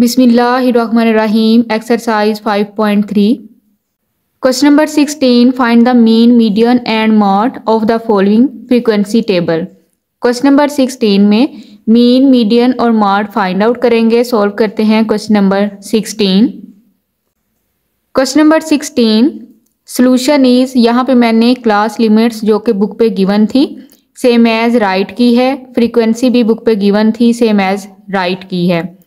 बिस्मिल्लाहिर्रहमानिर्रहीम। Exercise 5.3 question number 16 find the mean median and mode of the following frequency table. Question number 16 में mean median और mod find out करेंगे। Solve करते हैं question number 16। Question number 16 solution is, यहाँ पे मैंने class limits जो कि बुक पे गिवन थी सेम एज राइट की है, फ्रीक्वेंसी भी बुक पे गिवन थी सेम एज राइट की है।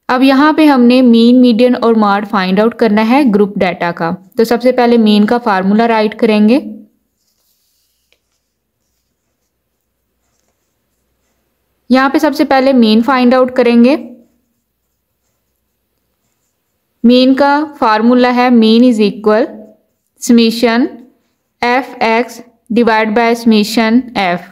अब यहाँ पे हमने मीन मीडियन और मॉड फाइंड आउट करना है ग्रुप डाटा का। तो सबसे पहले मीन का फार्मूला राइट करेंगे। यहाँ पे सबसे पहले मीन फाइंड आउट करेंगे। मीन का फार्मूला है mean is equal summation F x divide by summation F.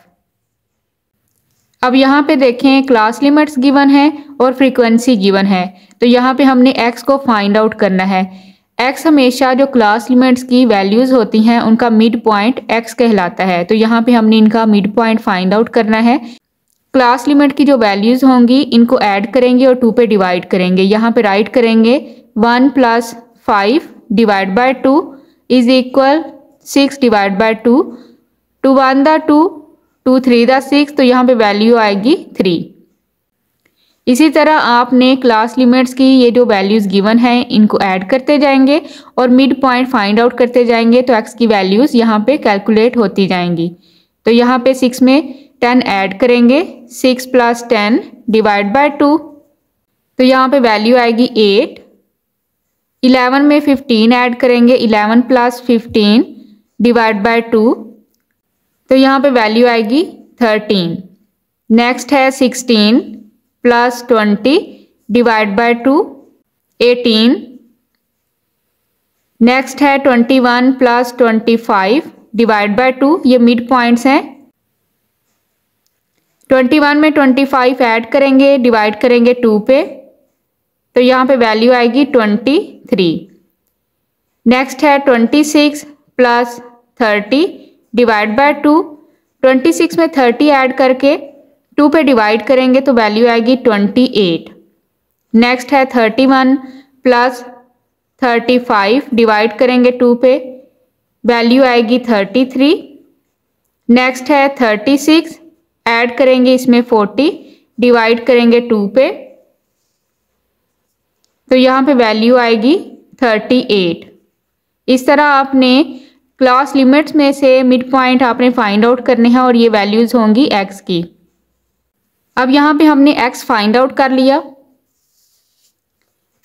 अब यहाँ पे देखें क्लास लिमिट्स गिवन है और फ्रीक्वेंसी गिवन है, तो यहाँ पे हमने x को फाइंड आउट करना है। x हमेशा जो क्लास लिमिट्स की वैल्यूज होती हैं उनका मिड पॉइंट x कहलाता है, तो यहाँ पे हमने इनका मिड पॉइंट फाइंड आउट करना है। क्लास लिमिट की जो वैल्यूज होंगी इनको ऐड करेंगे और 2 पे डिवाइड करेंगे। यहाँ पे राइट करेंगे 1 + 5 divide by 2 is equal 6 divide by 2, 2 1 दा 2, 2 3 दा 6, तो यहाँ पे वैल्यू आएगी 3। इसी तरह आपने क्लास लिमिट्स की ये जो वैल्यूज गिवन है इनको ऐड करते जाएंगे और मिड पॉइंट फाइंड आउट करते जाएंगे, तो x की वैल्यूज यहाँ पे कैलकुलेट होती जाएंगी। तो यहाँ पे 6 में 10 ऐड करेंगे, 6 + 10 डिवाइड बाय 2, तो यहाँ पे वैल्यू आएगी 8। 11 में 15 ऐड करेंगे, 11 + 15 डिवाइड बाय 2, तो यहाँ पे वैल्यू आएगी 13। नेक्स्ट है 16 + 20 डिवाइड बाय 2 18। नेक्स्ट है 21 + 25 डिवाइड बाय 2, ये मिड पॉइंट्स हैं। 21 में 25 ऐड करेंगे, डिवाइड करेंगे 2 पे, तो यहाँ पे वैल्यू आएगी 23। नेक्स्ट है 26 + 30 डिवाइड बाय 2, 26 में 30 ऐड करके 2 पे डिवाइड करेंगे तो वैल्यू आएगी 28। नेक्स्ट है 31 + 35 डिवाइड करेंगे 2 पे, वैल्यू आएगी 33। नेक्स्ट है 36 ऐड करेंगे इसमें 40 डिवाइड करेंगे 2 पे, तो यहाँ पे वैल्यू आएगी 38। इस तरह आपने क्लास लिमिट्स में से मिड पॉइंट आपने फाइंड आउट करने हैं और ये वैल्यूज होंगी x की। अब यहाँ पे हमने x फाइंड आउट कर लिया।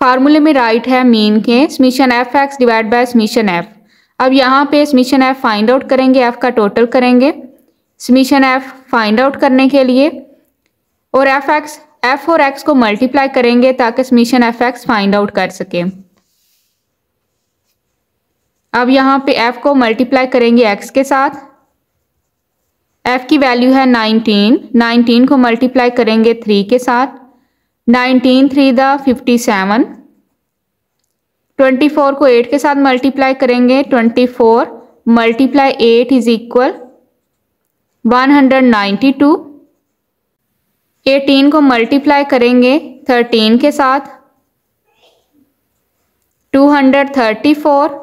फार्मूले में राइट है मीन के summation F x divide by summation F. अब यहाँ पे समीशन एफ फाइंड आउट करेंगे, f का टोटल करेंगे समीशन एफ फाइंड आउट करने के लिए, और f और x को मल्टीप्लाई करेंगे ताकि summation F x find out कर सके। अब यहाँ पे f को मल्टीप्लाई करेंगे x के साथ। f की वैल्यू है 19, 19 को मल्टीप्लाई करेंगे 3 के साथ, 19 3 दा 57, 24 को 8 के साथ मल्टीप्लाई करेंगे, 24 × 8 इज इक्वल 192। 18 को मल्टीप्लाई करेंगे 13 के साथ, 234।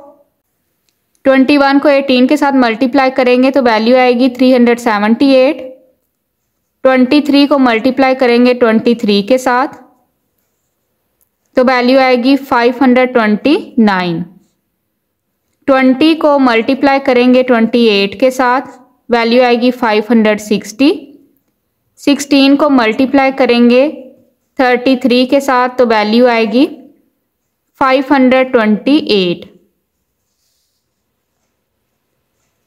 21 को 18 के साथ मल्टीप्लाई करेंगे तो वैल्यू आएगी 378। 23 को मल्टीप्लाई करेंगे 23 के साथ, तो वैल्यू आएगी 529। 20 को मल्टीप्लाई करेंगे 28 के साथ, वैल्यू आएगी 560। 16 को मल्टीप्लाई करेंगे 33 के साथ, तो वैल्यू आएगी 528।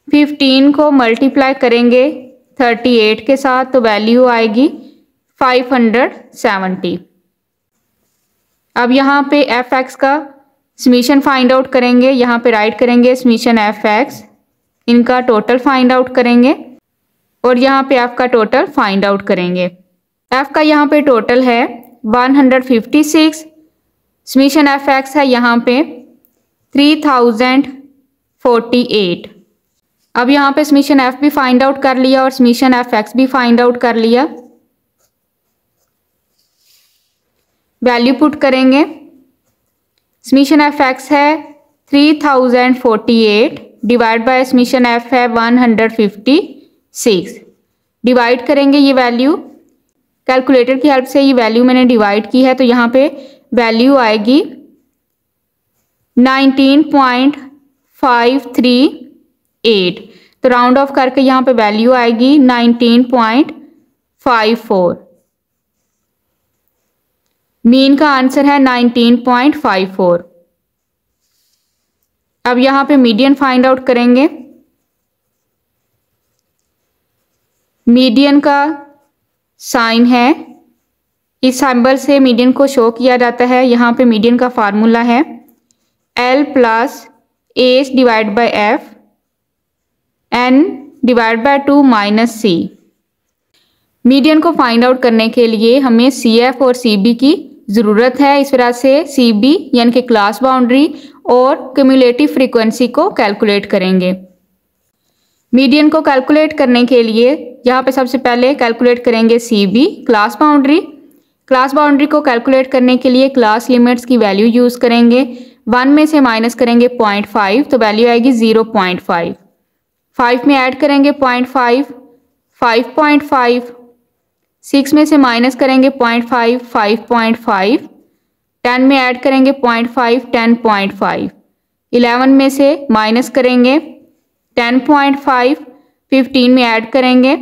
15 को मल्टीप्लाई करेंगे 38 के साथ, तो वैल्यू आएगी 570। अब यहाँ पे एफ एक्स का समीशन फाइंड आउट करेंगे। यहाँ पे राइट करेंगे समीशन एफ एक्स, इनका टोटल फाइंड आउट करेंगे और यहाँ पे एफ का टोटल फाइंड आउट करेंगे। एफ का यहाँ पे टोटल है 156, समीशन एफ एक्स है यहाँ पे 3048। अब यहाँ पे समीशन एफ भी फाइंड आउट कर लिया और समीशन एफ एक्स भी फाइंड आउट कर लिया। वैल्यू पुट करेंगे। समीशन एफ एक्स है 3048 डिवाइड बाय समीशन एफ है 156। डिवाइड करेंगे ये वैल्यू, कैलकुलेटर की हेल्प से ये वैल्यू मैंने डिवाइड की है, तो यहाँ पे वैल्यू आएगी 19.538। तो राउंड ऑफ करके यहाँ पे वैल्यू आएगी 19.54। मीन का आंसर है 19.54। अब यहाँ पे मीडियन फाइंड आउट करेंगे। मीडियन का साइन है, इस सिंबल से मीडियन को शो किया जाता है। यहाँ पे मीडियन का फार्मूला है L plus H divide by F n divide by 2 minus C. Median को फाइंड आउट करने के लिए हमें CF और CB की ज़रूरत है। इस वजह से CB यानी कि क्लास बाउंड्री और क्यूमुलेटिव फ्रीक्वेंसी को कैलकुलेट करेंगे। मीडियन को कैलकुलेट करने के लिए यहाँ पे सबसे पहले कैलकुलेट करेंगे CB class boundary. Class boundary को कैलकुलेट करने के लिए क्लास लिमिट्स की वैल्यू यूज़ करेंगे। 1 में से माइनस करेंगे 0.5 तो वैल्यू आएगी 0.5। 5 में ऐड करेंगे 0.5 5.5। 6 में से माइनस करेंगे 0.5 5.5। 10 में ऐड करेंगे 0.5 10.5। 11 में से माइनस करेंगे 10.5। 15 में ऐड करेंगे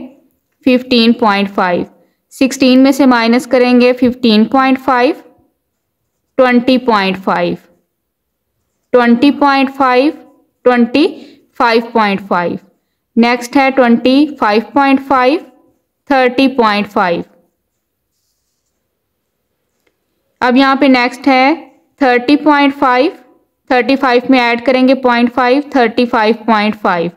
15.5। 16 में से माइनस करेंगे 15.5 20.5। 20.5 25.5। नेक्स्ट है 25.5 30.5। अब यहाँ पे नेक्स्ट है 30.5। 35 में ऐड करेंगे 0.5 35.5।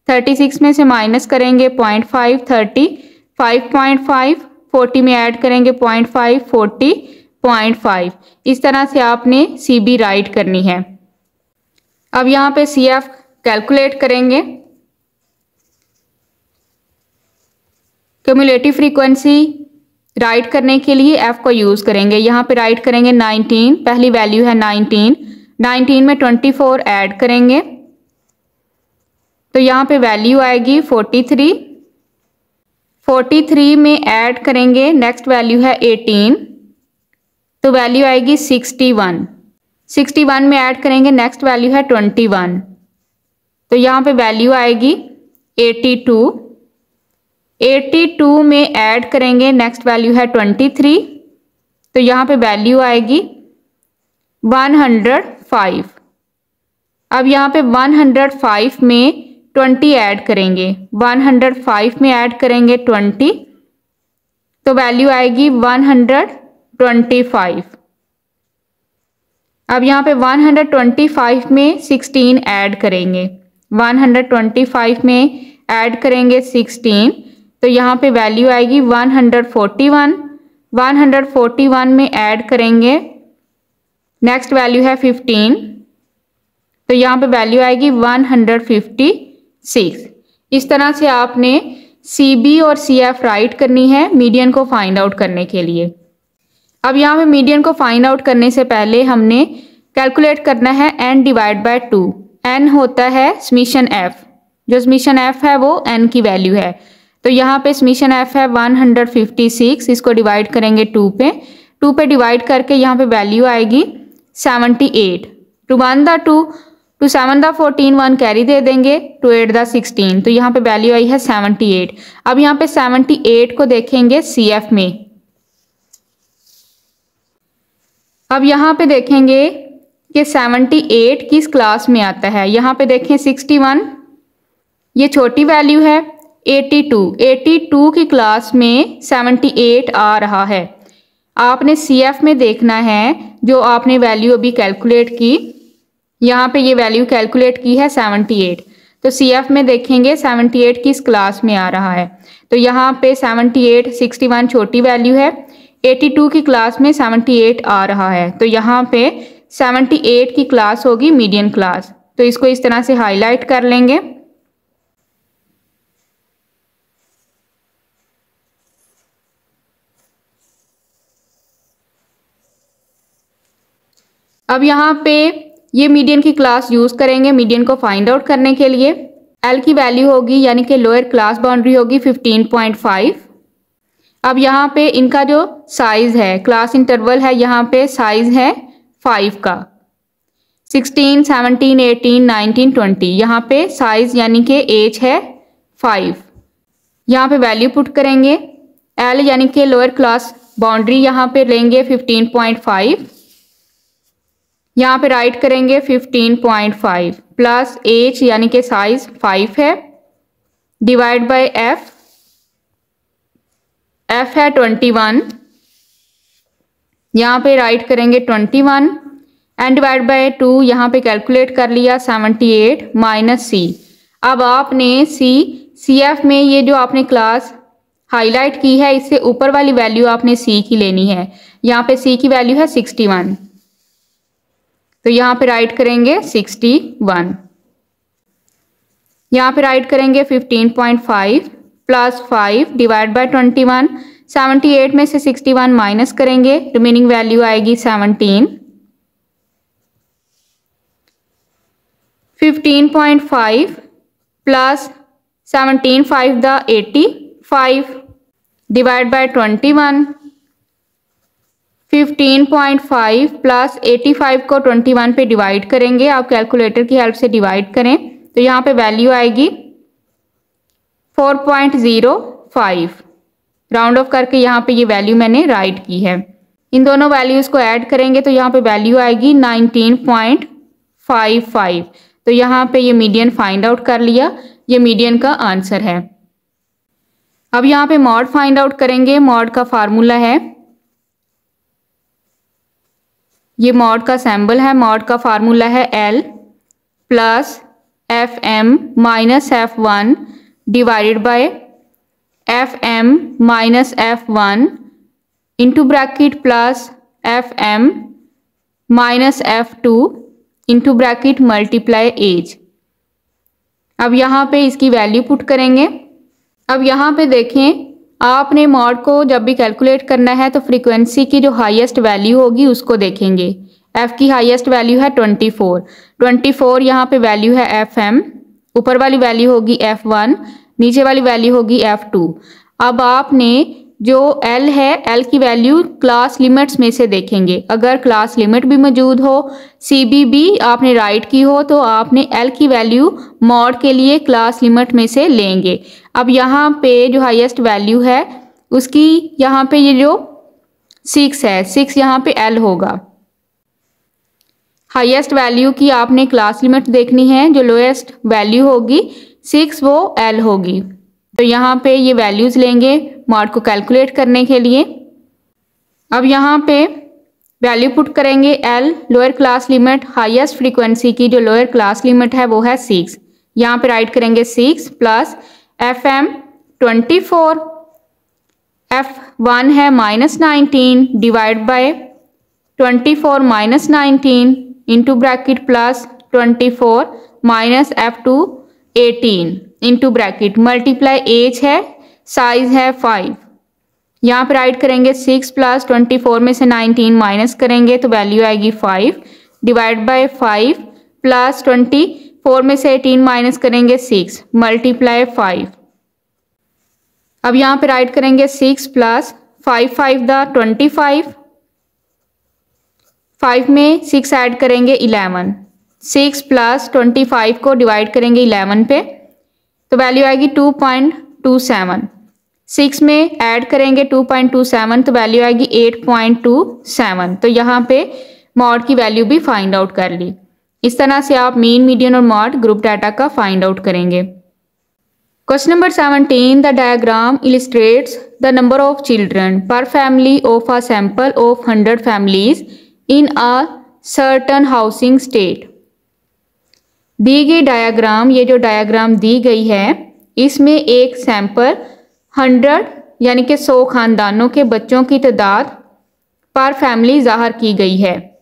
36 में से माइनस करेंगे 0.5 35.5। 40 में ऐड करेंगे 0.5 40.5। इस तरह से आपने CB राइट करनी है। अब यहाँ पे CF कैलकुलेट करेंगे। क्यूमुलेटिव फ्रीक्वेंसी राइट करने के लिए F को यूज़ करेंगे। यहाँ पे राइट करेंगे 19, पहली वैल्यू है 19। 19 में 24 ऐड करेंगे तो यहाँ पे वैल्यू आएगी 43। 43 में ऐड करेंगे नेक्स्ट वैल्यू है 18 तो वैल्यू आएगी 61। 61 में ऐड करेंगे नेक्स्ट वैल्यू है 21 तो यहाँ पे वैल्यू आएगी 82। 82 में ऐड करेंगे नेक्स्ट वैल्यू है 23 तो यहाँ पे वैल्यू आएगी 105। अब यहाँ पे 105 में 20 ऐड करेंगे। 105 में ऐड करेंगे 20 तो वैल्यू आएगी 125। अब यहाँ पे 125 में 16 ऐड करेंगे। 125 में ऐड करेंगे 16 तो यहाँ पे वैल्यू आएगी 141। 141 में ऐड करेंगे नेक्स्ट वैल्यू है 15 तो यहाँ पे वैल्यू आएगी 156। इस तरह से आपने CB और CF राइट करनी है मीडियन को फाइंड आउट करने के लिए। अब यहाँ पे मीडियन को फाइंड आउट करने से पहले हमने कैलकुलेट करना है n डिवाइड बाय 2। n होता है समीशन f, जो समीशन f है वो n की वैल्यू है। तो यहाँ पे समीशन f है 156, इसको डिवाइड करेंगे 2 पे। 2 पे डिवाइड करके यहाँ पे वैल्यू आएगी 78। टू 1 द 2 टू 7 द 14 1 कैरी दे देंगे, टू 8 द 16 तो यहाँ पे वैल्यू आई है 78। अब यहाँ पे 78 को देखेंगे CF में। अब यहाँ पे देखेंगे कि 78 किस क्लास में आता है। यहाँ पे देखें 61 ये छोटी वैल्यू है। 82 की क्लास में 78 आ रहा है। आपने CF में देखना है जो आपने वैल्यू अभी कैलकुलेट की। यहाँ पे ये वैल्यू कैलकुलेट की है 78 तो CF में देखेंगे 78 किस क्लास में आ रहा है। तो यहाँ पे 78 61 छोटी वैल्यू है, 82 की क्लास में 78 आ रहा है तो यहाँ पे 78 की क्लास होगी मीडियन क्लास। तो इसको इस तरह से हाईलाइट कर लेंगे। अब यहाँ पे ये मीडियन की क्लास यूज़ करेंगे मीडियन को फाइंड आउट करने के लिए। एल की वैल्यू होगी यानी कि लोअर क्लास बाउंड्री होगी 15.5। अब यहाँ पे इनका जो साइज है, क्लास इंटरवल है, यहाँ पे साइज है 5 का। 16, 17, 18, 19, 20 यहाँ पे साइज यानी कि एज है 5। यहाँ पे वैल्यू पुट करेंगे। एल यानी कि लोअर क्लास बाउंड्री यहाँ पे लेंगे 15.5। यहाँ पे राइट करेंगे 15.5 प्लस एज यानी कि साइज 5 है डिवाइड बाय एफ। एफ है 21, यहाँ पे राइट करेंगे 21 एंड डिवाइड बाय 2। यहाँ पे कैलकुलेट कर लिया 78 माइनस सी। अब आपने सी एफ में ये जो आपने क्लास हाईलाइट की है इससे ऊपर वाली वैल्यू आपने सी की लेनी है। यहाँ पे सी की वैल्यू है 61, तो यहाँ पे राइट करेंगे 61। यहाँ पे राइट करेंगे 15.5 प्लस 5 डिवाइड बाय 21। 78 में से 61 माइनस करेंगे, रिमेनिंग वैल्यू आएगी 17। 15.5 plus 17 5 the 85 divide by 21। 15.5 plus 85 को 21 पे डिवाइड करेंगे। आप कैलकुलेटर की हेल्प से डिवाइड करें तो यहाँ पे वैल्यू आएगी 4.05। राउंड ऑफ करके यहाँ पे ये वैल्यू मैंने राइट की है। इन दोनों वैल्यूज को ऐड करेंगे तो यहाँ पे वैल्यू आएगी 19.55। तो यहाँ पे ये मीडियन फाइंड आउट कर लिया, ये मीडियन का आंसर है। अब यहाँ पे मॉड फाइंड आउट करेंगे। मॉड का फार्मूला है, ये मॉड का सिंबल है। मॉड का फार्मूला है L plus F M minus F1 divided by FM minus F1 into bracket plus FM minus F2 into bracket multiply H. अब यहाँ पे इसकी वैल्यू पुट करेंगे। अब यहाँ पे देखें, आपने मॉड को जब भी कैलकुलेट करना है तो फ्रीक्वेंसी की जो हाईएस्ट वैल्यू होगी उसको देखेंगे। एफ की हाईएस्ट वैल्यू है 24 यहाँ पे वैल्यू है FM, ऊपर वाली वैल्यू होगी F1, नीचे वाली वैल्यू होगी F2। अब आपने जो L है, L की वैल्यू क्लास लिमिट्स में से देखेंगे। अगर क्लास लिमिट भी मौजूद हो, CBB आपने राइट की हो, तो आपने L की वैल्यू मॉड के लिए क्लास लिमिट में से लेंगे। अब यहाँ पे जो हाईएस्ट वैल्यू है उसकी यहाँ पे ये जो 6 है, 6 यहाँ पे L होगा। हाईएस्ट वैल्यू की आपने क्लास लिमिट देखनी है, जो लोएस्ट वैल्यू होगी 6 वो L होगी। तो यहाँ पे ये वैल्यूज लेंगे मॉड को कैलकुलेट करने के लिए। अब यहाँ पे वैल्यू पुट करेंगे। L lower class limit, highest frequency की जो लोअर क्लास लिमिट है वो है 6। यहाँ पे राइट करेंगे 6 प्लस FM 24, F1 है minus 19 divide by 24 minus 19 into bracket plus 24 minus F2 18 into bracket multiply H है, साइज है 5। यहाँ पे राइट करेंगे 6 प्लस 24 में से 19 माइनस करेंगे तो वैल्यू आएगी 5 डिवाइड बाय 5 प्लस 24 में से 18 माइनस करेंगे 6 मल्टीप्लाई 5। अब यहाँ पे राइट करेंगे 6 प्लस 5 5 द 25, 5 में 6 ऐड करेंगे 11, 6 प्लस 25 को डिवाइड करेंगे 11 पे तो वैल्यू आएगी 2.27। 6 में ऐड करेंगे 2.27 तो वैल्यू आएगी 8.27। तो यहाँ पे मॉड की वैल्यू भी फाइंड आउट कर ली। इस तरह से आप मीन, मीडियन और मॉड ग्रुप डाटा का फाइंड आउट करेंगे। Question number 17, the diagram illustrates the number of children per family of a sample of 100 families in a certain housing state. दी गई डायग्राम, ये जो डायग्राम दी गई है इसमें एक सैंपल 100 यानी कि 100 खानदानों के बच्चों की तादाद पर फैमिली जाहिर की गई है।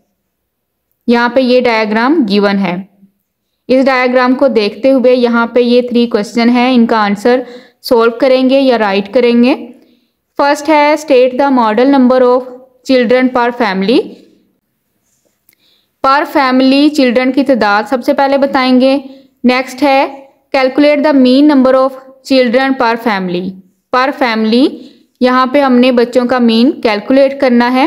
यहाँ पे ये डायग्राम गिवन है। इस डायग्राम को देखते हुए यहाँ पे ये 3 क्वेश्चन है, इनका आंसर सोल्व करेंगे या राइट करेंगे। फर्स्ट है state the model number of children per family. पर फैमिली चिल्ड्रन की तादाद सबसे पहले बताएंगे। नेक्स्ट है calculate the mean number of children per family. पर फैमिली यहाँ पे हमने बच्चों का मीन कैलकुलेट करना है।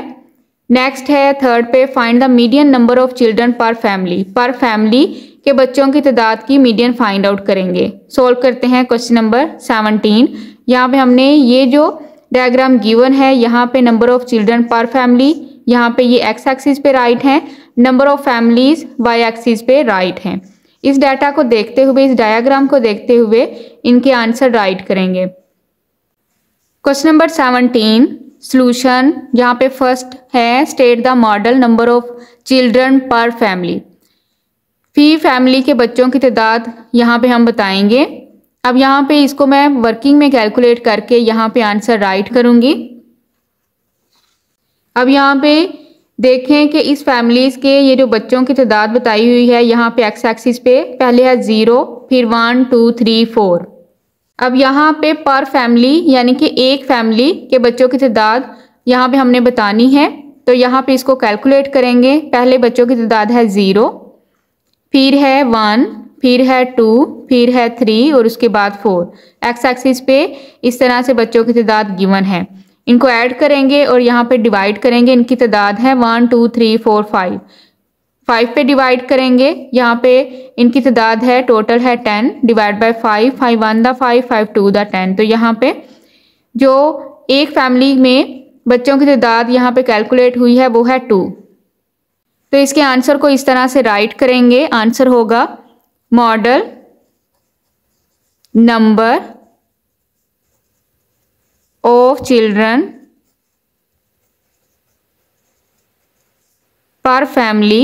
नेक्स्ट है थर्ड पे find the median number of children per family. पर फैमिली के बच्चों की तादाद की मीडियन फाइंड आउट करेंगे। सोल्व करते हैं क्वेश्चन नंबर 17। यहाँ पे हमने ये जो डायग्राम गिवन है, यहाँ पे number of children per family, यहाँ पे ये एक्स एक्सिस पे राइट है, number of families Y axis पे राइट है। इस डाटा को देखते हुए, इस डायग्राम को देखते हुए इनके आंसर राइट करेंगे। Question number 17 solution. यहाँ पे फर्स्ट है state the model number of children per family. Fee family के बच्चों की तादाद यहाँ पे हम बताएंगे। अब यहाँ पे इसको मैं वर्किंग में कैलकुलेट करके यहाँ पे आंसर राइट करूंगी। अब यहाँ पे देखें कि इस फैमिलीज के ये जो बच्चों की तादाद बताई हुई है, यहाँ पे एक्स एक्सिस पे पहले है 0, फिर 1 2 3 4। अब यहाँ पे पर फैमिली यानी कि एक फैमिली के बच्चों की तादाद यहाँ पे हमने बतानी है। तो यहाँ पे इसको कैलकुलेट करेंगे। पहले बच्चों की तादाद है 0, फिर है 1, फिर है 2, फिर है 3 और उसके बाद 4। एक्स एक्सिस पे इस तरह से बच्चों की तादाद गिवन है। इनको ऐड करेंगे और यहाँ पे डिवाइड करेंगे। इनकी तादाद है 1 2 3 4 5। 5 पे डिवाइड करेंगे। यहाँ पे इनकी तादाद है टोटल है 10 डिवाइड बाय 5। 5 1 the 5, 5 2 the 10। तो यहाँ पे जो एक फैमिली में बच्चों की तादाद यहाँ पे कैलकुलेट हुई है वो है 2। तो इसके आंसर को इस तरह से राइट करेंगे। आंसर होगा model number of children per family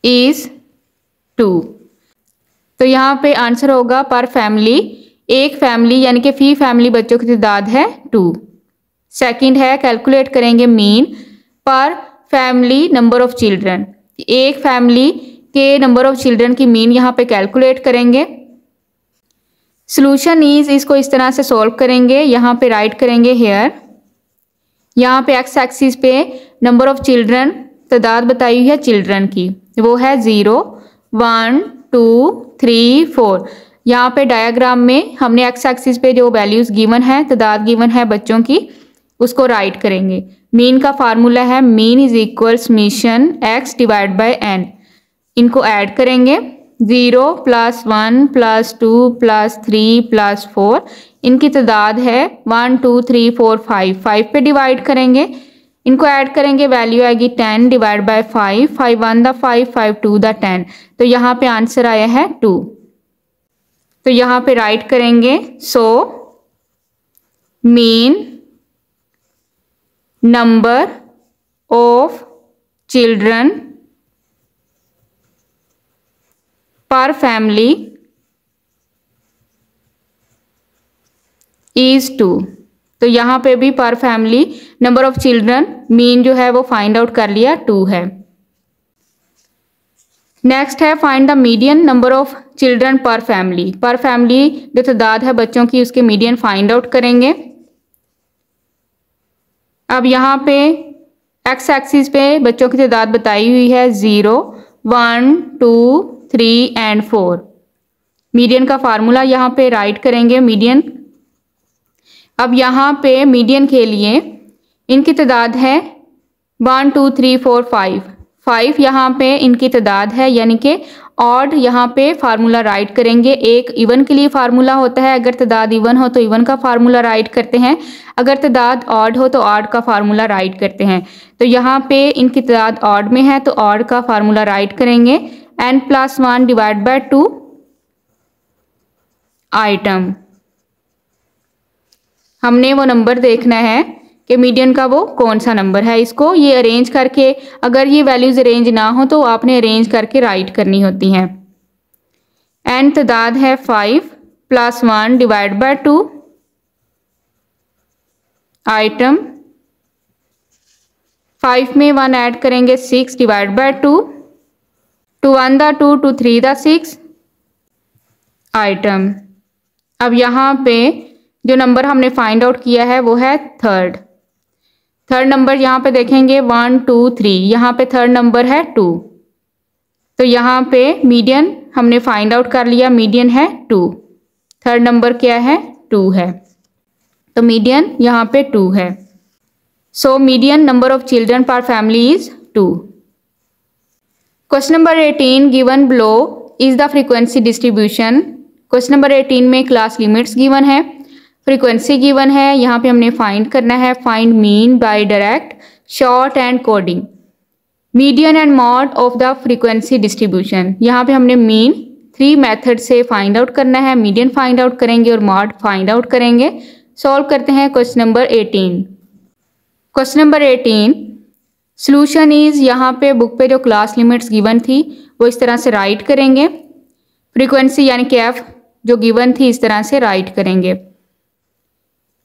is 2। तो यहाँ पे आंसर होगा पर फैमिली, एक फैमिली यानी कि फी फैमिली बच्चों की तादाद है 2। सेकंड है कैलकुलेट करेंगे मीन पर फैमिली नंबर ऑफ चिल्ड्रन। एक फैमिली के नंबर ऑफ चिल्ड्रन की मीन यहाँ पे कैलकुलेट करेंगे। सॉल्यूशन इज, इसको इस तरह से सॉल्व करेंगे। यहाँ पे राइट करेंगे हेयर। यहाँ पे एक्स एक्सिस पे नंबर ऑफ चिल्ड्रन तादाद बताई हुई है चिल्ड्रन की, वो है 0 1 2 3 4। यहाँ पे डायग्राम में हमने एक्स एक्सिस पे जो वैल्यूज गिवन है, तादाद गिवन है बच्चों की, उसको राइट करेंगे। मीन का फार्मूला है mean is equal summation X divide by N. इनको ऐड करेंगे 0 + 1 + 2 + 3 + 4। इनकी तादाद है 1 2 3 4 5। 5 पे डिवाइड करेंगे। इनको ऐड करेंगे, वैल्यू आएगी 10 डिवाइड बाय 5। 5 1 the 5, 5 2 the 10। तो यहाँ पे आंसर आया है 2। तो यहाँ पे राइट करेंगे so mean number of children per family is 2। तो यहाँ पे भी पर family number of children mean जो है वो फाइंड आउट कर लिया, 2 है। नेक्स्ट है find the median number of children per family. पर फैमिली जो तादाद है बच्चों की उसके मीडियन फाइंड आउट करेंगे। अब यहाँ पे एक्स एक्सिस पे बच्चों की तादाद बताई हुई है 0 1 2 3 एंड 4। मीडियन का फार्मूला यहाँ पे राइट करेंगे मीडियन। अब यहाँ पे मीडियन के लिए इनकी तादाद है 1 2 3 4 5। 5 यहाँ पे इनकी तादाद है यानी कि ऑड यहाँ पे फार्मूला राइट करेंगे। एक इवन के लिए फार्मूला होता है, अगर तादाद इवन हो तो इवन का फार्मूला राइट करते हैं, अगर तादाद ऑड हो तो ऑड का फार्मूला राइट करते हैं। तो यहाँ पे इनकी तादाद ऑड में है तो ऑड का फार्मूला राइट करेंगे। n + 1 divide by 2 item. हमने वो नंबर देखना है कि मीडियन का वो कौन सा नंबर है। इसको ये अरेंज करके, अगर ये वैल्यूज अरेंज ना हो तो आपने अरेंज करके राइट करनी होती हैं। n तादाद है 5 + 1 डिवाइड बाय 2 आइटम। 5 में 1 ऐड करेंगे 6 डिवाइड बाय 2। 2 1 द 2, 2 3 द 6 आइटम। अब यहाँ पे जो नंबर हमने फाइंड आउट किया है वो है 3rd। थर्ड नंबर यहाँ पे देखेंगे 1 2 3, यहाँ पे थर्ड नंबर है 2। तो यहाँ पे मीडियन हमने फाइंड आउट कर लिया, मीडियन है 2। थर्ड नंबर क्या है? 2 है। तो मीडियन यहाँ पे 2 है। So median number of children per family is 2। Question number 18 given below is the frequency distribution. Question number 18 में क्लास लिमिट्स गिवन है, फ्रीक्वेंसी गिवन है। यहाँ पे हमने फाइंड करना है, find mean by direct, short and coding, median and mode of the frequency distribution. यहाँ पे हमने मीन 3 मेथड से फाइंड आउट करना है, मीडियन फाइंड आउट करेंगे और मॉड फाइंड आउट करेंगे। सॉल्व करते हैं question number 18। Question number 18 solution is, यहाँ पे बुक पे जो क्लास लिमिट्स गिवन थी वो इस तरह से राइट करेंगे, फ्रीक्वेंसी यानी कि एफ जो गिवन थी इस तरह से राइट करेंगे।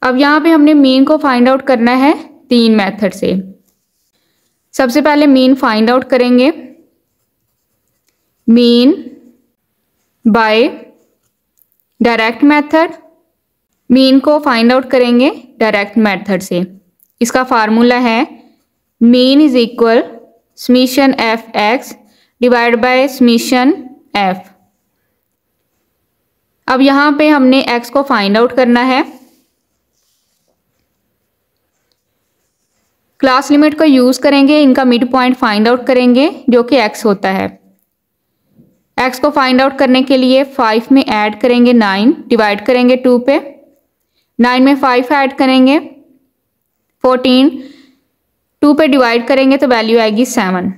अब यहाँ पे हमने मीन को फाइंड आउट करना है 3 मेथड से। सबसे पहले मीन फाइंड आउट करेंगे, mean by direct method. Mean को फाइंड आउट करेंगे डायरेक्ट मेथड से। इसका फार्मूला है mean is equal summation F x divide by summation F. अब यहाँ पे हमने x को फाइंड आउट करना है। क्लास लिमिट को यूज करेंगे, इनका मिड पॉइंट फाइंड आउट करेंगे जो कि x होता है। x को फाइंड आउट करने के लिए 5 में ऐड करेंगे 9, डिवाइड करेंगे 2 पे, 9 में 5 ऐड करेंगे 14, 2 पे डिवाइड करेंगे तो वैल्यू आएगी 7।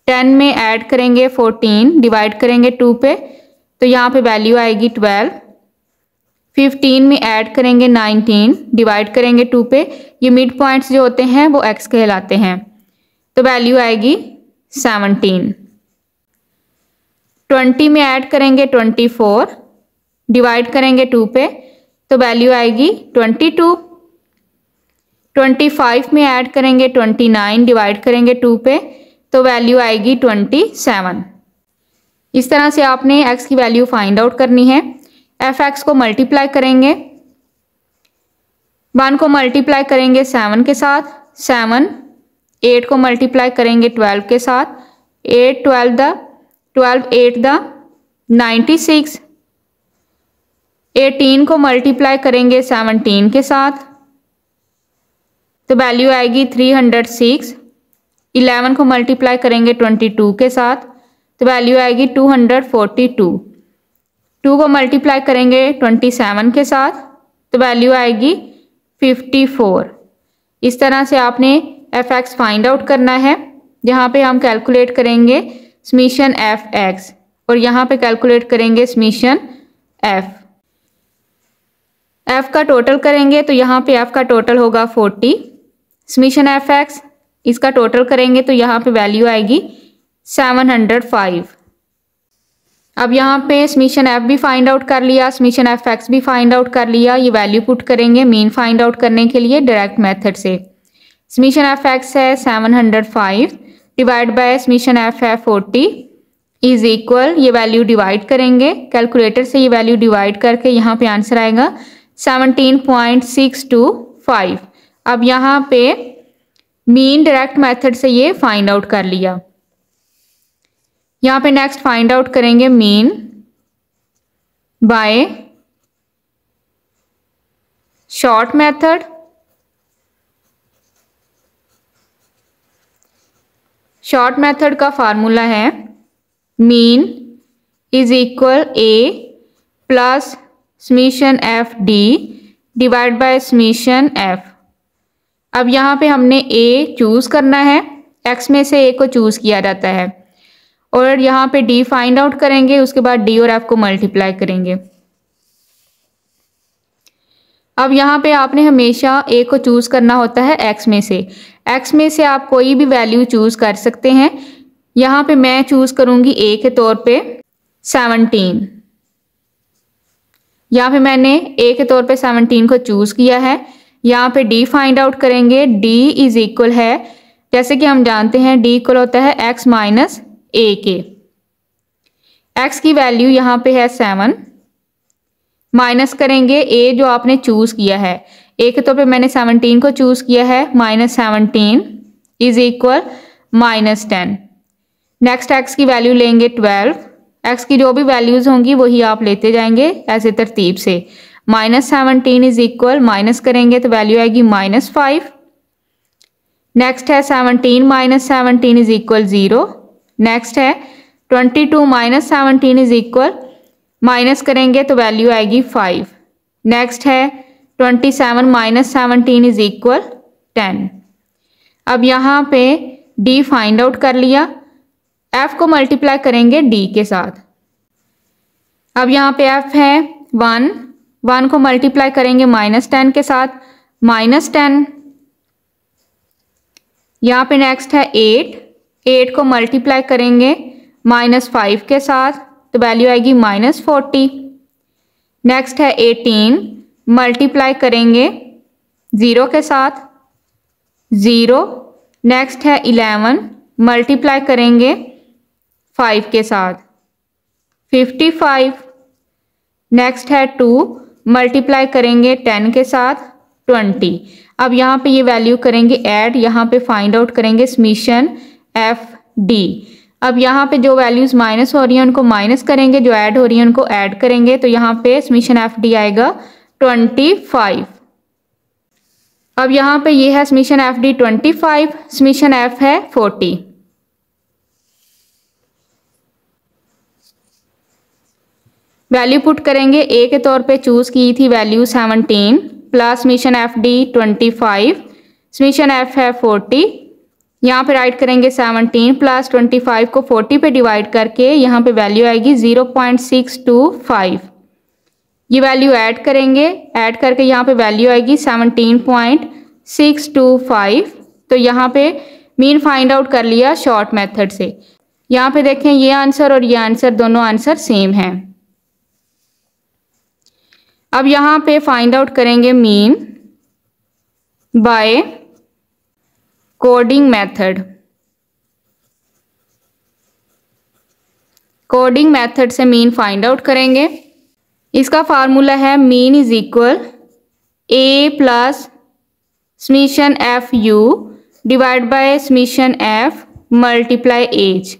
10 में ऐड करेंगे 14, डिवाइड करेंगे 2 पे तो यहाँ पे वैल्यू आएगी 12। 15 में ऐड करेंगे 19, डिवाइड करेंगे 2 पे, ये मिड पॉइंट्स जो होते हैं वो x कहलाते हैं, तो वैल्यू आएगी 17। 20 में ऐड करेंगे 24, डिवाइड करेंगे 2 पे तो वैल्यू आएगी 22। 25 में ऐड करेंगे 29, डिवाइड करेंगे 2 पे तो वैल्यू आएगी 27। इस तरह से आपने x की वैल्यू फाइंड आउट करनी है। एफ एक्स को मल्टीप्लाई करेंगे, 1 को मल्टीप्लाई करेंगे 7 के साथ, 7, 8 को मल्टीप्लाई करेंगे 12 के साथ, 8 12 द 12 8 द 96, 18 को मल्टीप्लाई करेंगे 17 के साथ तो वैल्यू आएगी 306। 11 को मल्टीप्लाई करेंगे 22 के साथ तो वैल्यू आएगी 242। 2 को मल्टीप्लाई करेंगे 27 के साथ तो वैल्यू आएगी 54। इस तरह से आपने एफ एक्स फाइंड आउट करना है। यहाँ पे हम कैलकुलेट करेंगे समीशन एफ एक्स और यहाँ पे कैलकुलेट करेंगे समीशन एफ। एफ का टोटल करेंगे तो यहाँ पे एफ का टोटल होगा 40। समीशन एफ एक्स इसका टोटल करेंगे तो यहाँ पे वैल्यू आएगी 705। अब यहाँ पे समीशन एफ भी फाइंड आउट कर लिया, समीशन एफ एक्स भी फाइंड आउट कर लिया। ये वैल्यू पुट करेंगे मीन फाइंड आउट करने के लिए डायरेक्ट मेथड से। समीशन एफ एक्स है 705 डिवाइड बाय समीशन एफ है 40 इज इक्वल, ये वैल्यू डिवाइड करेंगे कैलकुलेटर से, ये वैल्यू डिवाइड करके यहाँ पे आंसर आएगा 17.625। अब यहाँ पे मीन डायरेक्ट मेथड से ये फाइंड आउट कर लिया। यहाँ पे नेक्स्ट फाइंड आउट करेंगे mean bye short method. Short method का फार्मूला है mean is equal A plus summation F D divide by summation F. अब यहाँ पे हमने ए चूज करना है, एक्स में से ए को चूज किया जाता है और यहाँ पे डी फाइंड आउट करेंगे, उसके बाद डी और एफ को मल्टीप्लाई करेंगे। अब यहाँ पे आपने हमेशा ए को चूज करना होता है एक्स में से। एक्स में से आप कोई भी वैल्यू चूज कर सकते हैं। यहाँ पे मैं चूज करूंगी ए के तौर पे 17। यहाँ पे मैंने ए के तौर पे 17 को चूज किया है। यहाँ पे डी फाइंड आउट करेंगे, डी इज इक्वल है, जैसे कि हम जानते हैं डी इक्वल होता है एक्स माइनस ए के। एक्स की वैल्यू यहाँ पे है 7, माइनस करेंगे ए जो आपने चूज किया है। ए के तौर पे मैंने 17 को चूज़ किया है, -17 इज इक्वल -10। नेक्स्ट एक्स की वैल्यू लेंगे 12। एक्स की जो भी वैल्यूज़ होंगी वही आप लेते जाएंगे ऐसे तरतीब से। -17 इज इक्वल, माइनस करेंगे तो वैल्यू आएगी -5। नेक्स्ट है 17 - 17 इज इक्वल 0। नेक्स्ट है 22 - 17 इज इक्वल, माइनस करेंगे तो वैल्यू आएगी 5। नेक्स्ट है 27 - 17 इज इक्वल 10। अब यहाँ पे d फाइंड आउट कर लिया, f को मल्टीप्लाई करेंगे d के साथ। अब यहाँ पे f है 1 को मल्टीप्लाई करेंगे -10 के साथ, -10। यहाँ पे नेक्स्ट है 8 को मल्टीप्लाई करेंगे -5 के साथ तो वैल्यू आएगी -40। नेक्स्ट है 18 मल्टीप्लाई करेंगे 0 के साथ, 0। नेक्स्ट है 11 मल्टीप्लाई करेंगे 5 के साथ, 55। नेक्स्ट है 2 मल्टीप्लाई करेंगे 10 के साथ, 20। अब यहाँ पे ये वैल्यू करेंगे ऐड, यहाँ पे फाइंड आउट करेंगे समीशन FD। अब यहाँ पे जो वैल्यूज़ माइनस हो रही हैं उनको माइनस करेंगे, जो ऐड हो रही हैं उनको ऐड करेंगे, तो यहाँ पे समीशन FD आएगा 25। अब यहाँ पे ये है समीशन FD 25, समीशन F है 40। वैल्यू पुट करेंगे, ए के तौर पे चूज़ की थी value 17 plus summation FD 25, summation F है 40। यहाँ पे राइट करेंगे 17 प्लस 25 को 40 पे डिवाइड करके यहाँ पे वैल्यू आएगी 0.625। ये वैल्यू ऐड करेंगे, ऐड करके यहाँ पे वैल्यू आएगी 17.625। तो यहाँ पे मीन फाइंड आउट कर लिया शॉर्ट मेथड से। यहाँ पे देखें ये आंसर और ये आंसर दोनों आंसर सेम हैं। अब यहाँ पे फाइंड आउट करेंगे mean by coding method. Coding method से मीन फाइंड आउट करेंगे। इसका फार्मूला है mean is equal A plus summation FU divide by summation F multiply h.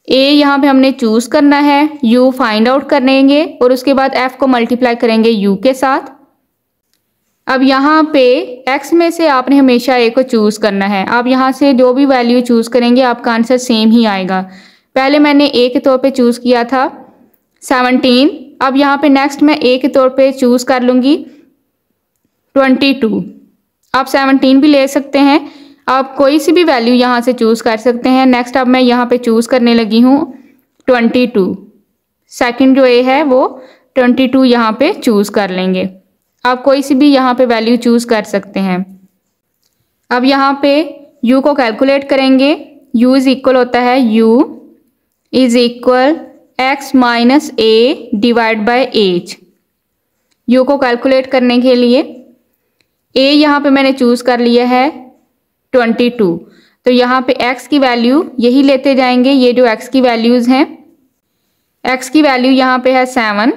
A यहाँ पे हमने चूज़ करना है, U फाइंड आउट करेंगे और उसके बाद F को मल्टीप्लाई करेंगे U के साथ। अब यहाँ पे X में से आपने हमेशा A को चूज़ करना है। आप यहाँ से जो भी वैल्यू चूज़ करेंगे आपका आंसर सेम ही आएगा। पहले मैंने A के तौर पे चूज़ किया था 17। अब यहाँ पे नेक्स्ट मैं A के तौर पे चूज़ कर लूँगी 22। आप 17 भी ले सकते हैं, आप कोई सी भी वैल्यू यहाँ से चूज़ कर सकते हैं। नेक्स्ट अब मैं यहाँ पे चूज़ करने लगी हूँ 22। सेकंड जो ए है वो 22 यहाँ पे चूज़ कर लेंगे। आप कोई सी भी यहाँ पे वैल्यू चूज़ कर सकते हैं। अब यहाँ पे u को कैलकुलेट करेंगे। u इज़ इक्वल होता है u is equal x minus A divide by H. u को कैलकुलेट करने के लिए a यहाँ पे मैंने चूज़ कर लिया है 22, तो यहाँ पे x की वैल्यू यही लेते जाएंगे। ये जो x की वैल्यूज़ हैं, x की वैल्यू यहाँ पे है 7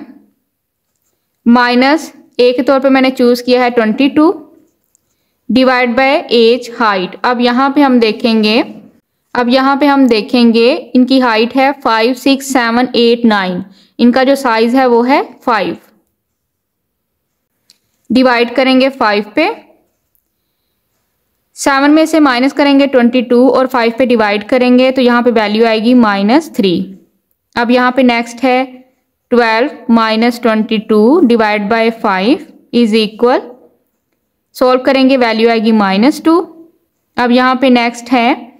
माइनस a के तौर पे मैंने चूज़ किया है 22 डिवाइड बाय एज हाइट। अब यहाँ पे हम देखेंगे इनकी हाइट है 5, 6, 7, 8, 9। इनका जो साइज है वो है 5। डिवाइड करेंगे 5 पे, 7 में से माइनस करेंगे 22 और 5 पे डिवाइड करेंगे तो यहाँ पे वैल्यू आएगी -3। अब यहाँ पे नेक्स्ट है 12 minus 22 divide by 5 is equal, solve करेंगे वैल्यू आएगी -2। अब यहाँ पे नेक्स्ट है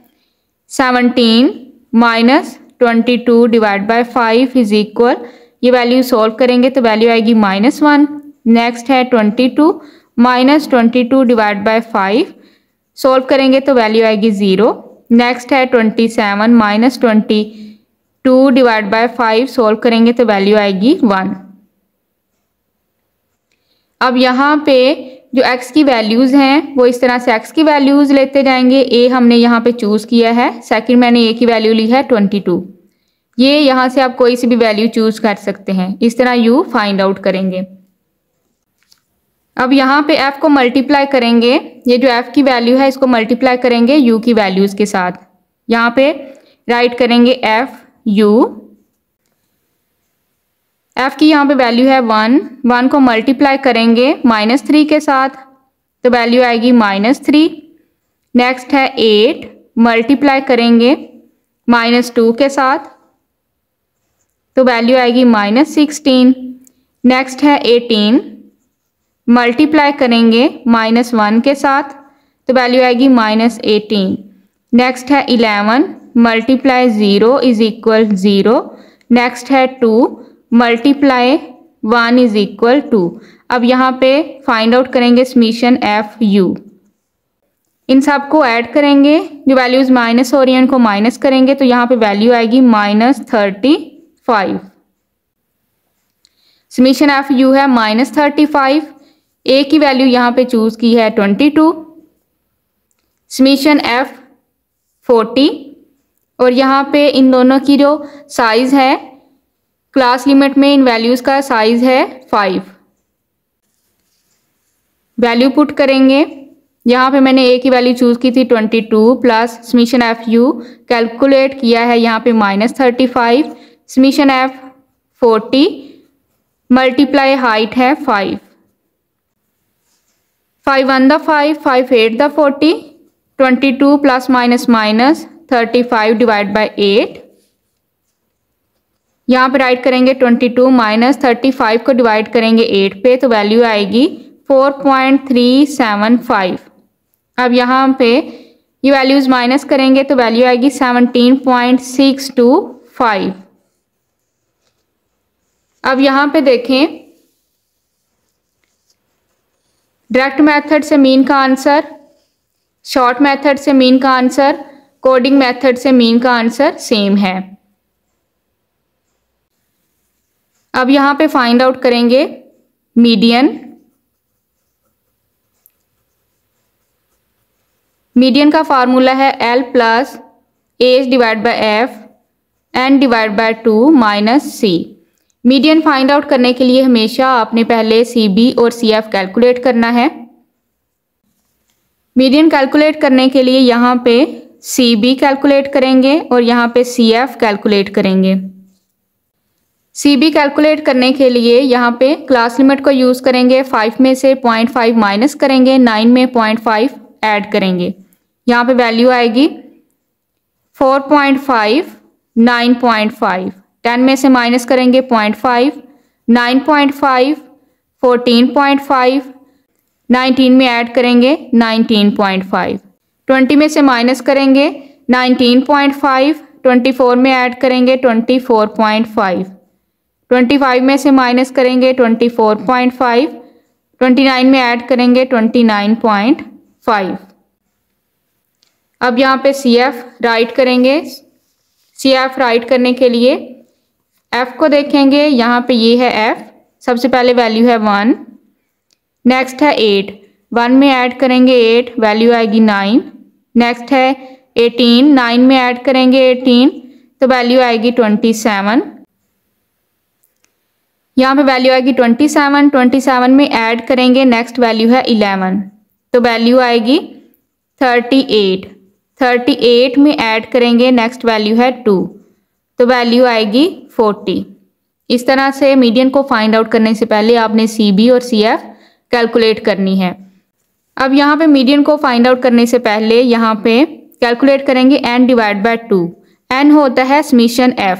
17 minus 22 divide by 5 is equal, ये वैल्यू सोल्व करेंगे तो वैल्यू आएगी -1। नेक्स्ट है 22 माइनस 22 डिवाइड बाय 5, सोल्व करेंगे तो वैल्यू आएगी 0। नेक्स्ट है 27 माइनस 22 डिवाइड बाय 5, सोल्व करेंगे तो वैल्यू आएगी 1। अब यहाँ पे जो x की वैल्यूज़ हैं वो इस तरह से x की वैल्यूज़ लेते जाएंगे। a हमने यहाँ पे चूज़ किया है, सेकंड मैंने a की वैल्यू ली है 22। ये यहाँ से आप कोई सी भी वैल्यू चूज़ कर सकते हैं। इस तरह u फाइंड आउट करेंगे। अब यहाँ पे f को मल्टीप्लाई करेंगे, ये जो f की वैल्यू है इसको मल्टीप्लाई करेंगे u की वैल्यूज़ के साथ। यहाँ पे राइट करेंगे f u, f की यहाँ पे वैल्यू है 1 को मल्टीप्लाई करेंगे -3 के साथ तो वैल्यू आएगी -3। नेक्स्ट है 8 मल्टीप्लाई करेंगे -2 के साथ तो वैल्यू आएगी -16। नेक्स्ट है 18 मल्टीप्लाई करेंगे -1 के साथ तो वैल्यू आएगी -18। नेक्स्ट है 11 मल्टीप्लाई 0 इज इक्वल 0। नेक्स्ट है 2 मल्टीप्लाई 1 इज इक्वल 2। अब यहाँ पे फाइंड आउट करेंगे समीशन एफ यू। इन सब को ऐड करेंगे, जो वैल्यूज़ माइनस हो रही हैं उनको माइनस करेंगे तो यहाँ पे वैल्यू आएगी -35। समीशन एफ यू है -35। ए की वैल्यू यहाँ पे चूज की है 22। समीशन एफ 40 और यहाँ पे इन दोनों की जो साइज है क्लास लिमिट में इन वैल्यूज़ का साइज है 5। वैल्यू पुट करेंगे, यहाँ पे मैंने ए की वैल्यू चूज़ की थी 22 plus summation F you calculate किया है यहाँ पे -35। समीशन एफ 40 मल्टीप्लाई हाइट है 5। 5 1 the 5, 5 8 the 40, 22 plus minus minus 35 divide by 8। यहाँ पे राइट करेंगे 22 माइनस 35 को डिवाइड करेंगे 8 पे तो वैल्यू आएगी 4.375। अब यहाँ पे ये वैल्यूज़ माइनस करेंगे तो वैल्यू आएगी 17.625। अब यहाँ पे देखें, डायरेक्ट मेथड से मीन का आंसर, शॉर्ट मेथड से मीन का आंसर, कोडिंग मेथड से मीन का आंसर सेम है। अब यहाँ पे फाइंड आउट करेंगे मीडियन। मीडियन का फार्मूला है L plus H divide by F N divide by 2 minus C. Median find out करने के लिए हमेशा आपने पहले CB और CF कैलकुलेट करना है। मीडियन कैलकुलेट करने के लिए यहाँ पे CB कैलकुलेट करेंगे और यहाँ पे CF कैलकुलेट करेंगे। CB कैलकुलेट करने के लिए यहाँ पे क्लास लिमिट को यूज़ करेंगे, 5 में से 0.5 माइनस करेंगे, 9 में 0.5 ऐड करेंगे। यहाँ पे वैल्यू आएगी 4.5 9.5। 10 में से माइनस करेंगे 0.5, 9.5 14.5, 19 में ऐड करेंगे 19.5। 20 में से माइनस करेंगे 19.5, 24 में ऐड करेंगे 24.5, 25 में से माइनस करेंगे 24.5, 29 में ऐड करेंगे 29.5। अब यहाँ पे CF राइट करेंगे। CF राइट करने के लिए F को देखेंगे, यहाँ पे ये है F, सबसे पहले वैल्यू है 1। नेक्स्ट है 8, 1 में ऐड करेंगे 8, वैल्यू आएगी 9। नेक्स्ट है 18, 9 में ऐड करेंगे 18 तो वैल्यू आएगी 27। यहाँ पे वैल्यू आएगी 27, 27 में ऐड करेंगे नेक्स्ट वैल्यू है 11 तो वैल्यू आएगी 38, 38 में ऐड करेंगे नेक्स्ट वैल्यू है 2 तो वैल्यू आएगी 40। इस तरह से मीडियन को फाइंड आउट करने से पहले आपने CB और CF कैलकुलेट करनी है। अब यहाँ पे मीडियन को फाइंड आउट करने से पहले यहाँ पे कैलकुलेट करेंगे n डिवाइड बाय 2। n होता है समीशन f।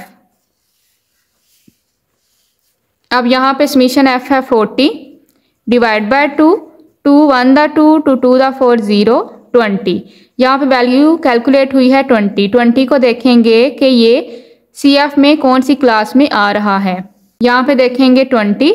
अब यहाँ पे समीशन f है 40 डिवाइड बाय 2, 2 1 द 2, 2 2 द 4 0 20। यहाँ पे वैल्यू कैलकुलेट हुई है 20। 20 को देखेंगे कि ये CF में कौन सी क्लास में आ रहा है। यहाँ पे देखेंगे 20,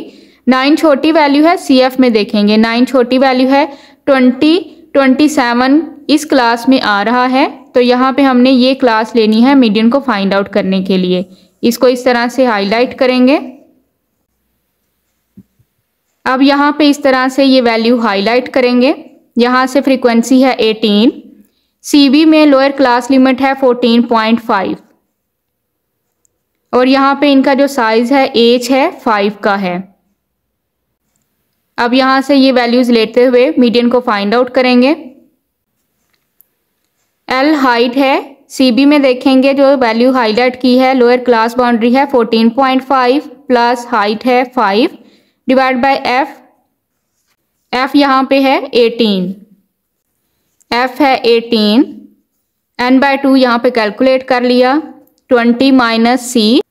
9 छोटी वैल्यू है, CF में देखेंगे 9 छोटी वैल्यू है, 20 27 इस क्लास में आ रहा है तो यहाँ पे हमने ये क्लास लेनी है मीडियन को फाइंड आउट करने के लिए। इसको इस तरह से हाईलाइट करेंगे। अब यहाँ पे इस तरह से ये वैल्यू हाईलाइट करेंगे। यहाँ से फ्रीक्वेंसी है 18, CB में लोअर क्लास लिमिट है 14.5 और यहाँ पे इनका जो साइज है एज है 5 का है। अब यहाँ से ये वैल्यूज़ लेते हुए मीडियन को फाइंड आउट करेंगे। एल हाइट है, सीबी में देखेंगे जो वैल्यू हाईलाइट की है लोअर क्लास बाउंड्री है 14.5 प्लस हाइट है 5 डिवाइड बाय एफ। एफ यहाँ पे है 18, एफ है 18, एन बाय 2 यहाँ पे कैलकुलेट कर लिया 20 माइनस सी।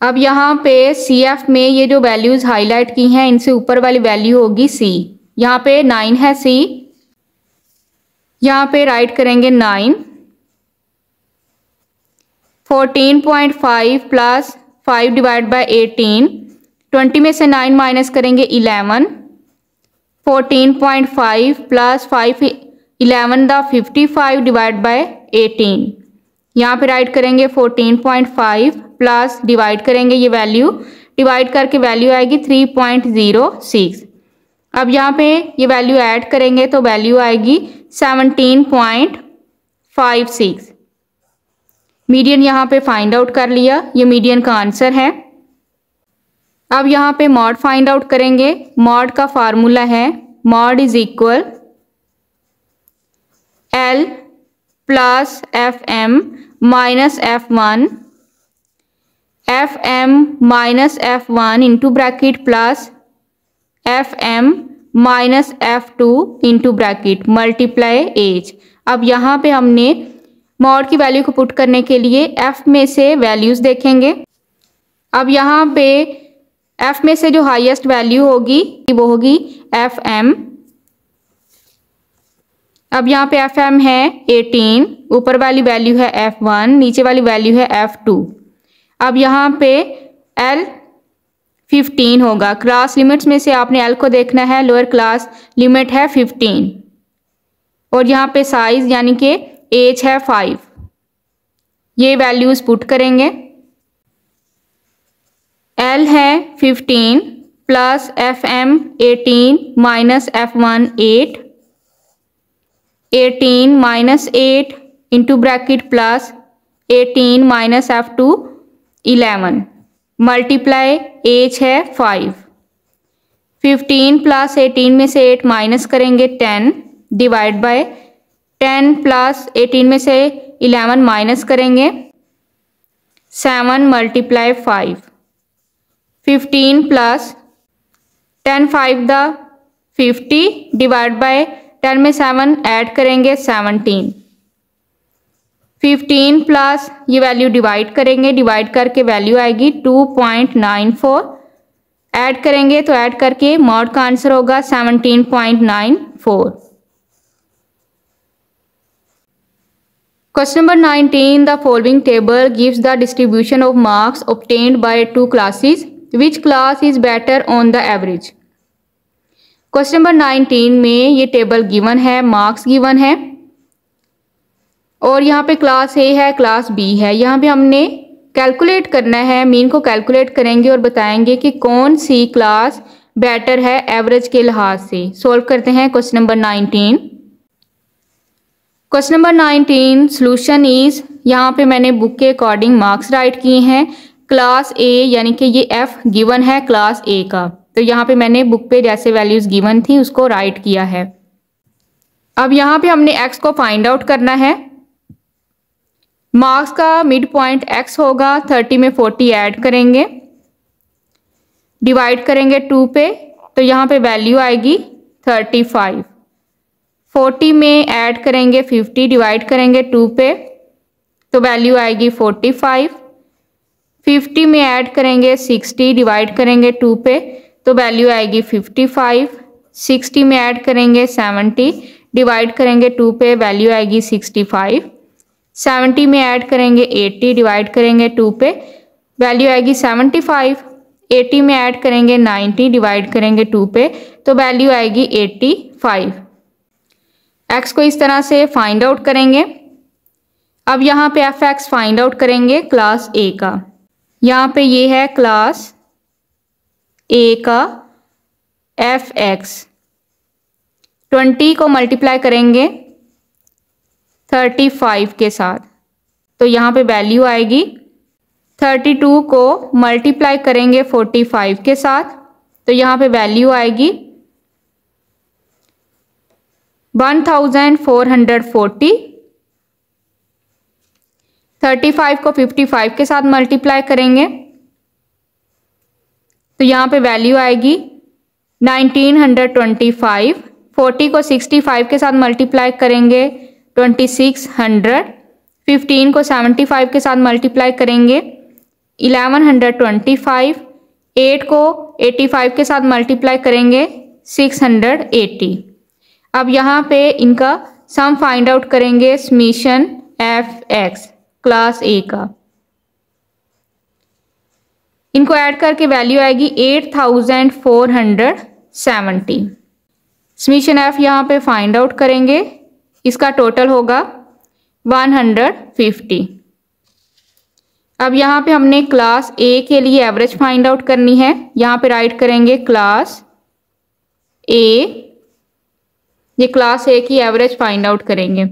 अब यहाँ पे सी एफ में ये जो वैल्यूज़ हाईलाइट की हैं इनसे ऊपर वाली वैल्यू होगी सी। यहाँ पे 9 है सी, यहाँ पे राइट करेंगे 9। 14.5 प्लस 5 डिवाइड बाय 18, 20 में से 9 माइनस करेंगे 11। 14.5 प्लस 5 11 द 55 डिवाइड बाय 18, यहाँ पे राइट करेंगे 14.5 प्लस डिवाइड करेंगे ये वैल्यू, डिवाइड करके वैल्यू आएगी 3.06। अब यहाँ पे ये वैल्यू ऐड करेंगे तो वैल्यू आएगी 17.56। मीडियन यहाँ पे फाइंड आउट कर लिया, ये मीडियन का आंसर है। अब यहाँ पे मॉड फाइंड आउट करेंगे। मॉड का फार्मूला है mode is equal L plus F M minus F1 FM minus F1 into bracket plus FM minus F2 into bracket multiply H. अब यहाँ पे हमने मॉड की वैल्यू को पुट करने के लिए F में से वैल्यूज़ देखेंगे। अब यहाँ पे F में से जो हाईएस्ट वैल्यू होगी वो होगी FM। अब यहाँ पे FM है 18, ऊपर वाली वैल्यू है F1, नीचे वाली वैल्यू है F2। अब यहाँ पे L 15 होगा। क्लास लिमिट्स में से आपने L को देखना है, लोअर क्लास लिमिट है 15 और यहाँ पे साइज यानी कि एज है 5। ये वैल्यूज़ पुट करेंगे। L है 15 plus FM 18 minus F1 8, 18 minus 8 into bracket plus 18 minus F2 11 multiply H है 5। 15 प्लस 18 में से 8 माइनस करेंगे 10 डिवाइड बाय 10 प्लस 18 में से 11 माइनस करेंगे 7 multiply 5। 15 plus 10 5 the 50 divide by 10 में 7 ऐड करेंगे 17। 15 प्लस ये वैल्यू डिवाइड करेंगे, डिवाइड करके वैल्यू आएगी 2.94। ऐड करेंगे तो ऐड करके मॉड का आंसर होगा 17.94। Question number 19. The following table gives the distribution of marks obtained by two classes. Which class is better on the average? Question number 19 में ये टेबल गिवन है, मार्क्स गिवन है और यहाँ पे क्लास ए है, क्लास बी है। यहाँ पे हमने कैलकुलेट करना है, मीन को कैलकुलेट करेंगे और बताएंगे कि कौन सी क्लास बेटर है एवरेज के लिहाज से। सॉल्व करते हैं question number 19। Question number 19 solution is, यहाँ पे मैंने बुक के अकॉर्डिंग मार्क्स राइट किए हैं। क्लास ए यानी कि ये एफ गिवन है क्लास ए का, तो यहाँ पे मैंने बुक पे जैसे वैल्यूज गिवन थी उसको राइट किया है। अब यहाँ पे हमने एक्स को फाइंड आउट करना है। मार्क्स का मिड पॉइंट एक्स होगा, 30 में 40 ऐड करेंगे, डिवाइड करेंगे 2 पे, तो यहाँ पे वैल्यू आएगी 35। 40 में ऐड करेंगे 50, डिवाइड करेंगे 2 पे, तो वैल्यू आएगी 45। 50 में ऐड करेंगे 60, डिवाइड करेंगे 2 पे, तो वैल्यू आएगी 55। 60 में ऐड करेंगे 70, डिवाइड करेंगे 2 पे, वैल्यू आएगी 65। 70 में ऐड करेंगे 80, डिवाइड करेंगे 2 पे, वैल्यू आएगी 75। 80 में ऐड करेंगे 90, डिवाइड करेंगे 2 पे, तो वैल्यू आएगी 85। एक्स को इस तरह से फाइंड आउट करेंगे। अब यहाँ पे एफ एक्स फाइंड आउट करेंगे क्लास ए का। यहाँ पे ये है क्लास ए का एफ एक्स। 20 को मल्टीप्लाई करेंगे 35 के साथ, तो यहाँ पे वैल्यू आएगी 32 को मल्टीप्लाई करेंगे 45 के साथ, तो यहाँ पे वैल्यू आएगी 1440, 35 को 55 के साथ मल्टीप्लाई करेंगे तो यहाँ पे वैल्यू आएगी 1925। 40 को 65 के साथ मल्टीप्लाई करेंगे 2600। 15 को 75 के साथ मल्टीप्लाई करेंगे 1125। 8 को 85 के साथ मल्टीप्लाई करेंगे 680। अब यहाँ पे इनका सम फाइंड आउट करेंगे समीशन fx क्लास A का। इनको ऐड करके वैल्यू आएगी 8470। समीशन f यहाँ पे फाइंड आउट करेंगे, इसका टोटल होगा 150। अब यहाँ पे हमने क्लास A के लिए एवरेज फाइंड आउट करनी है। यहाँ पे राइट करेंगे क्लास A, ये क्लास A की एवरेज फाइंड आउट करेंगे।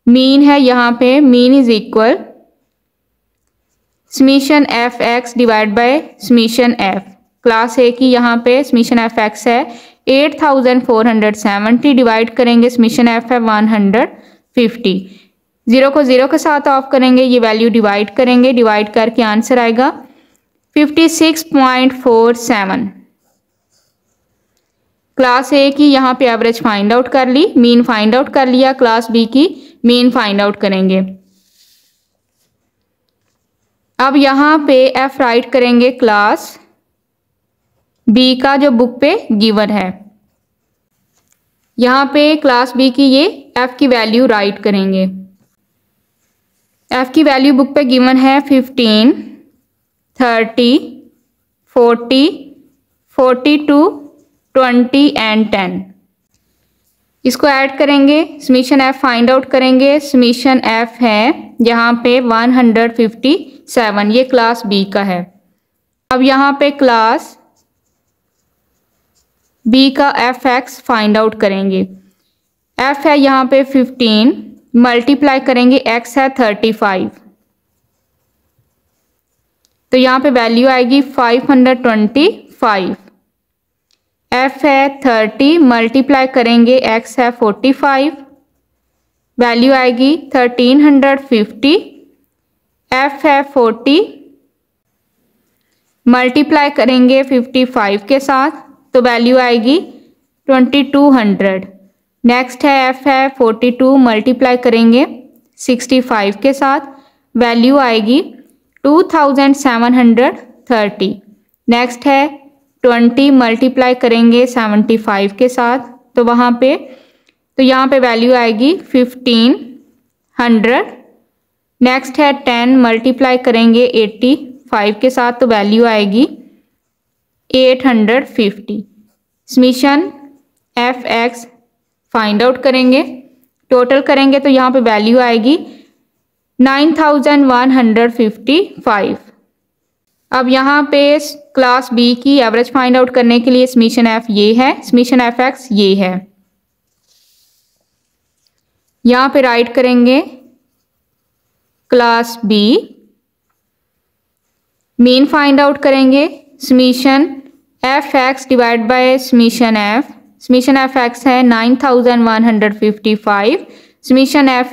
मीन है यहाँ पे, mean is equal summation fx divide by summation f। Class A की यहाँ पे समीशन fx है 8470, डिवाइड करेंगे समीशन f है 150। 0 को 0 के साथ ऑफ करेंगे, ये वैल्यू डिवाइड करेंगे, डिवाइड करके आंसर आएगा 56.47। क्लास A की यहाँ पे एवरेज फाइंड आउट कर ली, मीन फाइंड आउट कर लिया। क्लास B की मीन फाइंड आउट करेंगे। अब यहाँ पे f राइट करेंगे क्लास B का जो बुक पे गिवन है। यहाँ पे क्लास B की ये f की वैल्यू राइट करेंगे। f की वैल्यू बुक पे गिवन है 15, 30, 40, 42, 20 एंड 10। इसको ऐड करेंगे, समीशन f फाइंड आउट करेंगे। समीशन f है यहाँ पे 157, ये क्लास B का है। अब यहाँ पे क्लास B का fx फाइंड आउट करेंगे। f है यहाँ पे 15, मल्टीप्लाई करेंगे x है 35, तो यहाँ पे वैल्यू आएगी 525। f है 30, मल्टीप्लाई करेंगे x है 45, वैल्यू आएगी 1350। f है 40, मल्टीप्लाई करेंगे 55 के साथ तो वैल्यू आएगी 2200। नेक्स्ट है f है 42, मल्टीप्लाई करेंगे 65 के साथ, वैल्यू आएगी 2730। नेक्स्ट है 20, मल्टीप्लाई करेंगे 75 के साथ तो यहाँ पे वैल्यू आएगी 1500। नेक्स्ट है 10, मल्टीप्लाई करेंगे 85 के साथ तो वैल्यू आएगी 850। समीशन fx फाइंड आउट करेंगे, टोटल करेंगे तो यहाँ पे वैल्यू आएगी 9155। अब यहाँ पे क्लास B की एवरेज फाइंड आउट करने के लिए समीशन f ये है, समीशन fx ये है। यहाँ पे राइट करेंगे class B, mean find out करेंगे summation fx divide by summation f। Summation fx है 9155, समीशन f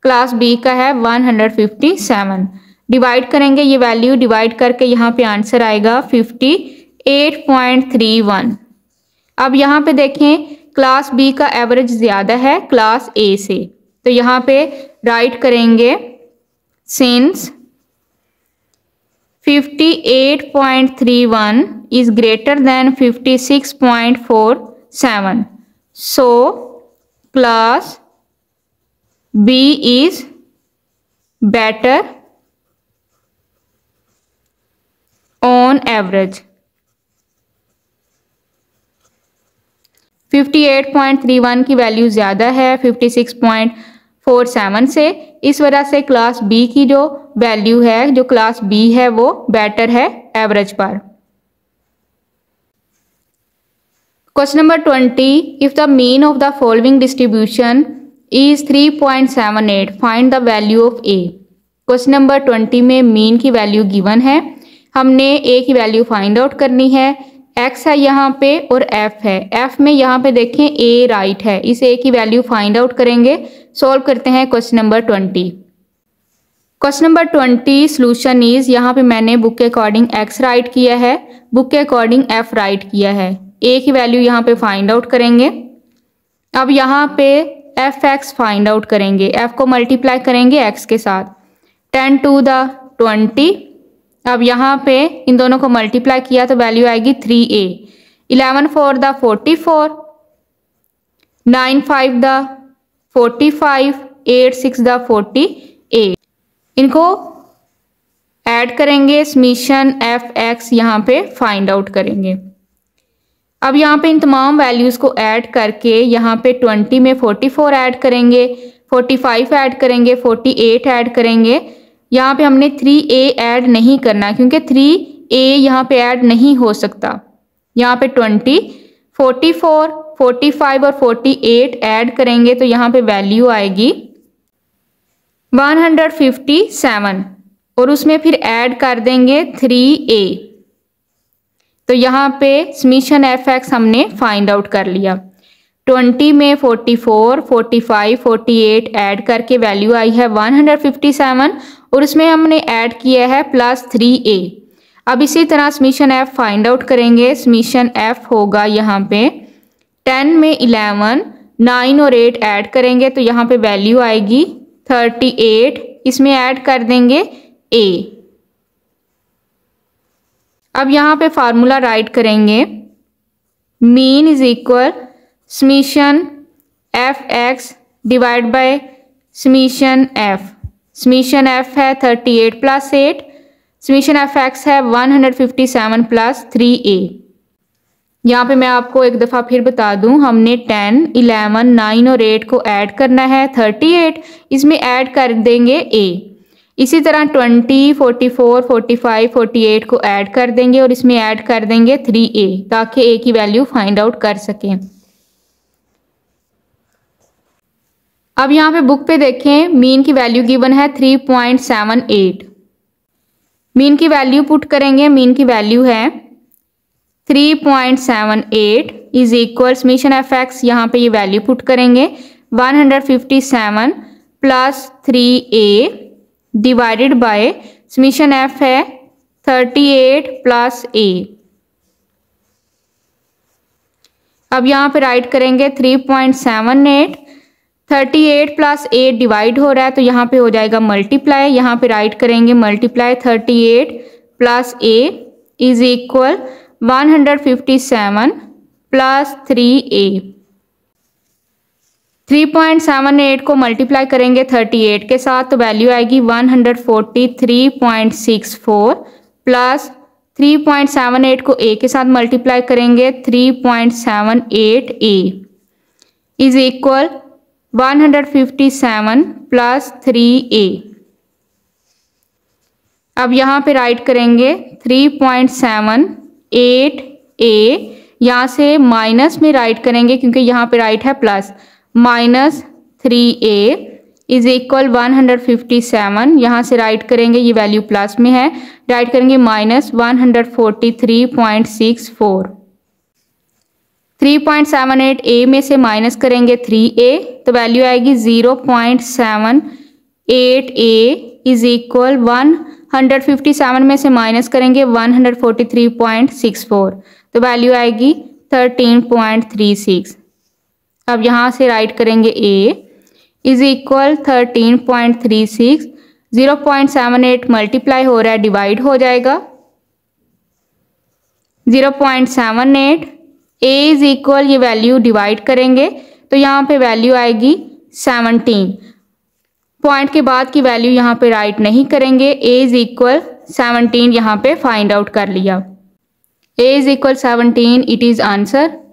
क्लास B का है 157। डिवाइड करेंगे, ये वैल्यू डिवाइड करके यहाँ पे आंसर आएगा 58.31। अब यहाँ पे देखें क्लास B का एवरेज ज़्यादा है क्लास A से, तो यहाँ पे राइट करेंगे since 58.31 is greater than 56.47, so class B is better on average। 58.31 की वैल्यू ज़्यादा है 56.47 से, इस वजह से क्लास B की जो वैल्यू है, जो क्लास B है वो बेटर है एवरेज पर। Question number 20, if the mean of the following distribution is 3.78 find the value of A। Question number 20 में मीन की वैल्यू गिवन है, हमने A की वैल्यू फाइंड आउट करनी है। x है यहाँ पे और f है। f में यहाँ पे देखें a राइट है, इस a की वैल्यू फाइंड आउट करेंगे। सॉल्व करते हैं question number 20। Question number 20 solution is, यहाँ पे मैंने बुक के अकॉर्डिंग x राइट किया है, बुक के अकॉर्डिंग f राइट किया है। a की वैल्यू यहाँ पे फाइंड आउट करेंगे। अब यहाँ पे fx फाइंड आउट करेंगे, f को मल्टीप्लाई करेंगे x के साथ। 10 to the 20। अब यहाँ पे इन दोनों को मल्टीप्लाई किया तो वैल्यू आएगी 3a। 11 4 the 44, 9 5 the 45, 8 6 the 48। इनको ऐड करेंगे, समीशन fx यहाँ पे फाइंड आउट करेंगे। अब यहाँ पे इन तमाम वैल्यूज़ को ऐड करके यहाँ पे 20 में 44 ऐड करेंगे, 45 ऐड करेंगे, 48 ऐड करेंगे। यहाँ पे हमने 3a ऐड नहीं करना क्योंकि 3a यहाँ पे ऐड नहीं हो सकता। यहाँ पे 20, 44, 45 और 48 ऐड करेंगे तो यहाँ पे वैल्यू आएगी 157 और उसमें फिर ऐड कर देंगे 3a। तो यहाँ पे समीशन fx हमने फाइंड आउट कर लिया। 20 में 44, 45, 48 ऐड करके वैल्यू आई है 157 और उसमें हमने ऐड किया है प्लस 3a। अब इसी तरह समीशन f फाइंड आउट करेंगे। समीशन f होगा यहाँ पे 10 में 11, 9 और 8 ऐड करेंगे तो यहाँ पे वैल्यू आएगी 38। इसमें ऐड कर देंगे a। अब यहाँ पे फार्मूला राइट करेंगे, mean is equal summation fx divide by summation f। Summation f है 38 प्लस 8, समीशन fx है 157 प्लस 3a। यहाँ पे मैं आपको एक दफ़ा फिर बता दूँ, हमने 10, 11, 9 और 8 को ऐड करना है 38, इसमें ऐड कर देंगे a। इसी तरह 20, 44, 45, 48 को ऐड कर देंगे और इसमें ऐड कर देंगे 3a ताकि a की वैल्यू फाइंड आउट कर सकें। अब यहाँ पे बुक पे देखें, मीन की वैल्यू गिवन है 3.78। मीन की वैल्यू पुट करेंगे, मीन की वैल्यू है 3.78 इज इक्वल समीशन fx, यहाँ पे ये वैल्यू पुट करेंगे 157 plus 3a divided by summation f है 38 प्लस a। अब यहाँ पे राइट करेंगे 3.78, 38 प्लस 8 डिवाइड हो रहा है तो यहाँ पे हो जाएगा मल्टीप्लाई। यहाँ पे राइट करेंगे multiply 38 plus a is equal 157 plus 3a। 3.78 को मल्टीप्लाई करेंगे 38 के साथ तो वैल्यू आएगी 143.64 प्लस 3.78 को a के साथ मल्टीप्लाई करेंगे 3.78a is equal 157 plus 3a। अब यहाँ पे राइट करेंगे 3.78a, यहाँ से माइनस में राइट करेंगे क्योंकि यहाँ पे राइट है plus, minus 3a is equal 157। यहाँ से राइट करेंगे, ये वैल्यू प्लस में है, राइट करेंगे माइनस 143.64। 3.78a में से माइनस करेंगे 3a तो वैल्यू आएगी 0.78a इज इक्वल 157 में से माइनस करेंगे 143.64 तो वैल्यू आएगी 13.36। अब यहाँ से राइट करेंगे a इज इक्वल 13.36, 0.78 मल्टीप्लाई हो रहा है डिवाइड हो जाएगा 0.78। a इज इक्वल ये वैल्यू डिवाइड करेंगे तो यहाँ पे वैल्यू आएगी 17। पॉइंट के बाद की वैल्यू यहाँ पे राइट नहीं करेंगे, a इज इक्वल 17 यहाँ पे फाइंड आउट कर लिया। a is equal 17 it is answer.